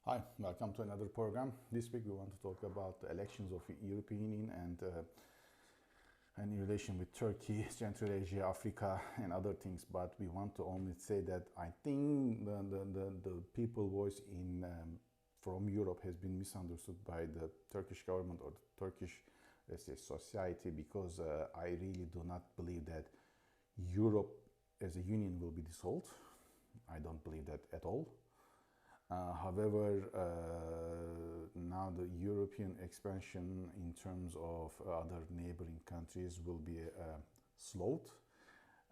Hi, welcome to another program. This week we want to talk about the elections of the European Union and in relation with Turkey, Central Asia, Africa, and other things. But we want to only say that I think the people voice from Europe has been misunderstood by the Turkish government or the Turkish, let's say, society, because I really do not believe that Europe as a union will be dissolved. I don't believe that at all. However, now the European expansion in terms of other neighboring countries will be slowed.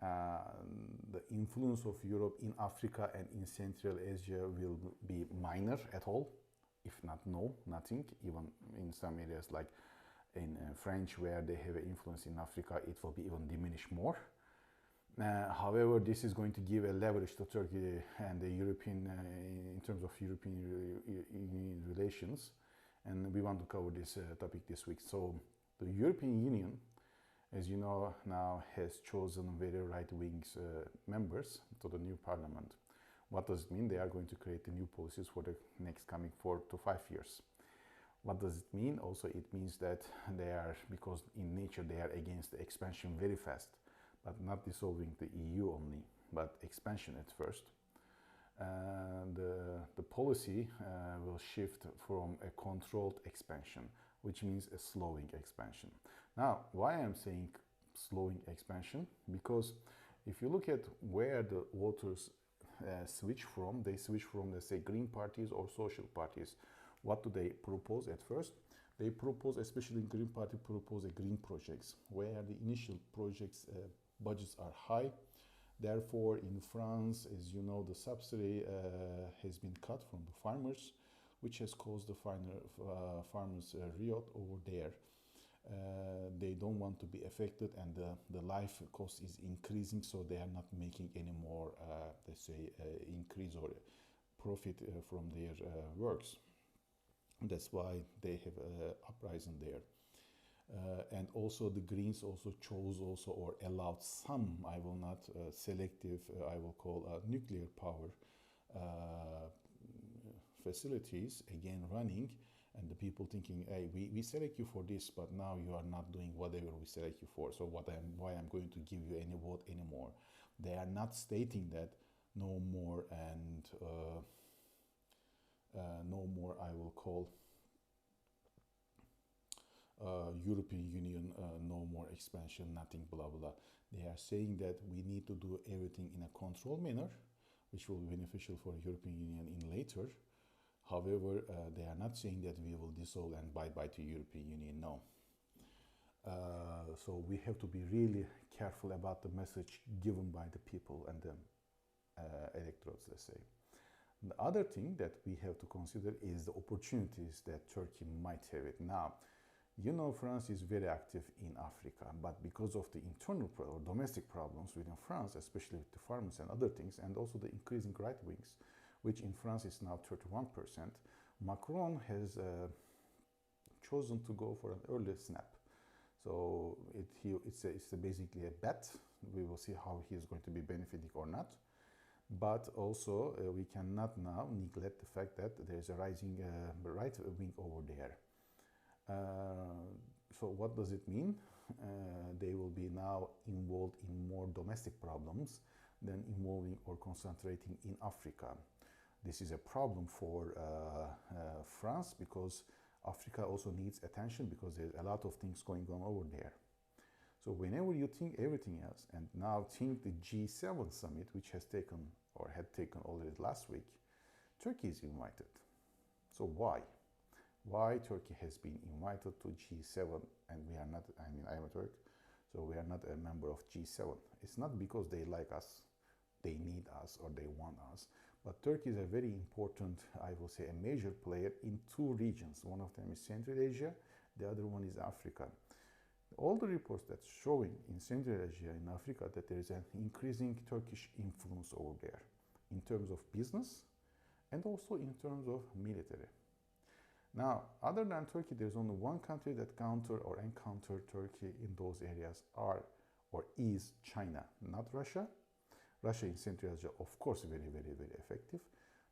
The influence of Europe in Africa and in Central Asia will be minor at all, if not nothing. Even in some areas like in French, where they have an influence in Africa, it will be even diminished more. However, this is going to give a leverage to Turkey and the European, in terms of European Union relations, and we want to cover this topic this week. So, the European Union, as you know, now has chosen very right-wing members to the new parliament. What does it mean? They are going to create the new policies for the next coming 4 to 5 years. What does it mean? Also, it means that they are, because in nature they are against the expansion very fast, but not dissolving the EU only, but expansion at first. The policy will shift from a controlled expansion, which means a slowing expansion. Now, why I'm saying slowing expansion? Because if you look at where the voters switch from, they switch from, let's say, green parties or social parties. What do they propose at first? They propose, especially in Green Party, propose a green projects, where the initial projects budgets are high. Therefore, in France, as you know, the subsidy has been cut from the farmers, which has caused the farmers riot over there. They don't want to be affected, and the life cost is increasing, so they are not making any more, let's say, increase or profit from their works. That's why they have uprising there. And also the Greens also chose also or allowed some, I will not selective, I will call nuclear power facilities again running, and the people thinking, hey, we select you for this, but now you are not doing whatever we select you for, so why I'm going to give you any vote anymore. They are not stating that no more, and no more, I will call European Union, no more expansion, nothing, blah, blah. They are saying that we need to do everything in a controlled manner, which will be beneficial for European Union in later. However, they are not saying that we will dissolve and bye-bye to European Union, no. So we have to be really careful about the message given by the people and the electorates, let's say. The other thing that we have to consider is the opportunities that Turkey might have it now. You know, France is very active in Africa, but because of the internal or domestic problems within France, especially with the farmers and other things, and also the increasing right wings, which in France is now 31%, Macron has chosen to go for an early snap. So it's basically a bet. We will see how he is going to be benefiting or not. But also, we cannot now neglect the fact that there is a rising right wing over there. So what does it mean? They will be now involved in more domestic problems than involving or concentrating in Africa. This is a problem for France, because Africa also needs attention, because there's a lot of things going on over there. So whenever you think everything else, and now think the G7 summit, which has taken or had taken already last week, Turkey is invited. So why? Why Turkey has been invited to G7 and we are not? I mean, I am a Turk, so we are not a member of G7. It's not because they like us, they need us, or they want us, but Turkey is a very important, I will say, a major player in two regions. One of them is Central Asia, the other one is Africa. All the reports that's showing in Central Asia, in Africa, that there is an increasing Turkish influence over there in terms of business and also in terms of military. Now, other than Turkey, there's only one country that encounter Turkey in those areas is China, not Russia. Russia in Central Asia, of course, very, very, very effective.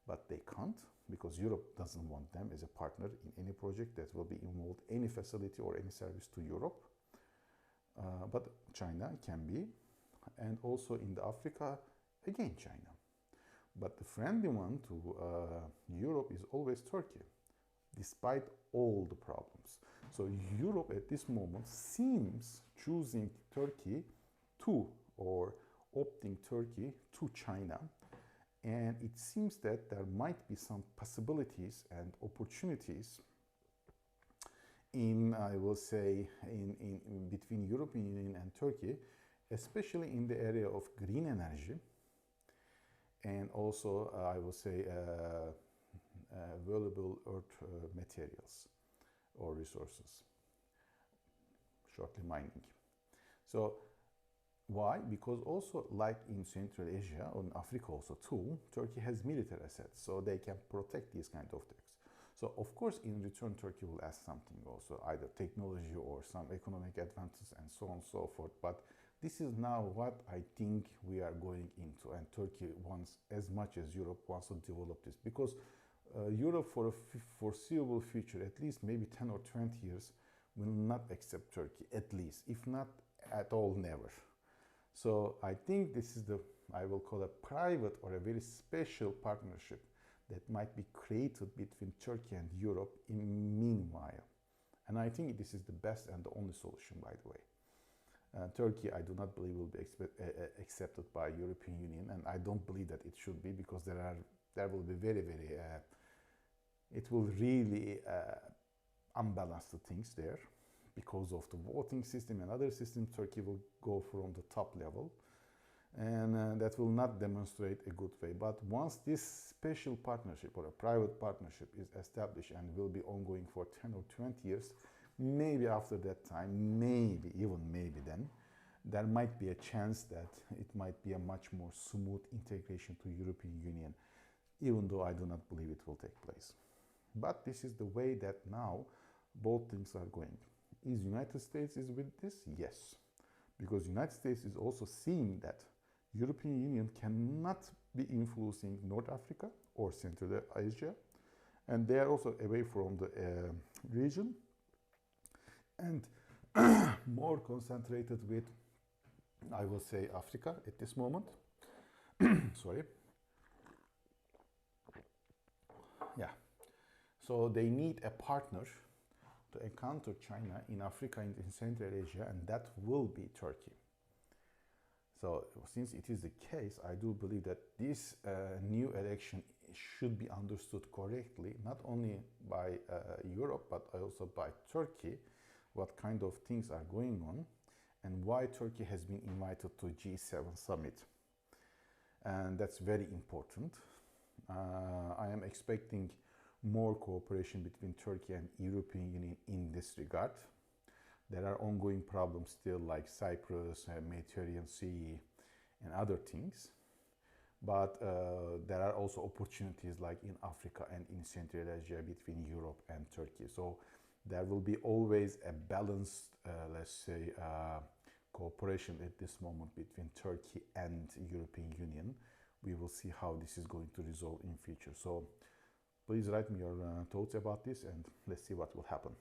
but they can't because Europe doesn't want them as a partner in any project that will be involved any facility or any service to Europe. But China can be, and also in the Africa, again China. But the friendly one to Europe is always Turkey, despite all the problems. So Europe at this moment seems choosing Turkey to, or opting Turkey to China. And it seems that there might be some possibilities and opportunities in, I will say, in between European Union and Turkey, especially in the area of green energy, and also, I will say, valuable earth materials or resources, shortly mining. So, why? Because also, like in Central Asia or in Africa also too, Turkey has military assets, so they can protect these kind of things. So, of course, in return, Turkey will ask something also, either technology or some economic advances and so on and so forth. But this is now what I think we are going into, and Turkey wants, as much as Europe wants to develop this, because Europe for a foreseeable future, at least maybe 10 or 20 years, will not accept Turkey, at least, if not at all, never. So I think this is the, I will call a private or a very special partnership that might be created between Turkey and Europe in meanwhile. And I think this is the best and the only solution, by the way. Turkey, I do not believe will be accepted by European Union, and I don't believe that it should be, because there will be very, it will really unbalance the things there. Because of the voting system and other systems, Turkey will go from the top level, and that will not demonstrate a good way. But once this special partnership or a private partnership is established and will be ongoing for 10 or 20 years, maybe after that time, maybe, even maybe then, there might be a chance that it might be a much more smooth integration to European Union, even though I do not believe it will take place. But this is the way that now both things are going. Is United States is with this? Yes. Because United States is also seeing that European Union cannot be influencing North Africa or Central Asia, and they are also away from the region and more concentrated with, I will say, Africa at this moment. Sorry. Yeah. So they need a partner to encounter China in Africa and in Central Asia, and that will be Turkey. So since it is the case, I do believe that this new election should be understood correctly, not only by Europe, but also by Turkey, what kind of things are going on, and why Turkey has been invited to G7 summit. And that's very important. I am expecting more cooperation between Turkey and European Union in this regard. There are ongoing problems still, like Cyprus, Mediterranean Sea, and other things. But there are also opportunities like in Africa and in Central Asia between Europe and Turkey. So there will be always a balanced, let's say, cooperation at this moment between Turkey and European Union. We will see how this is going to resolve in future. So please write me your thoughts about this, and let's see what will happen.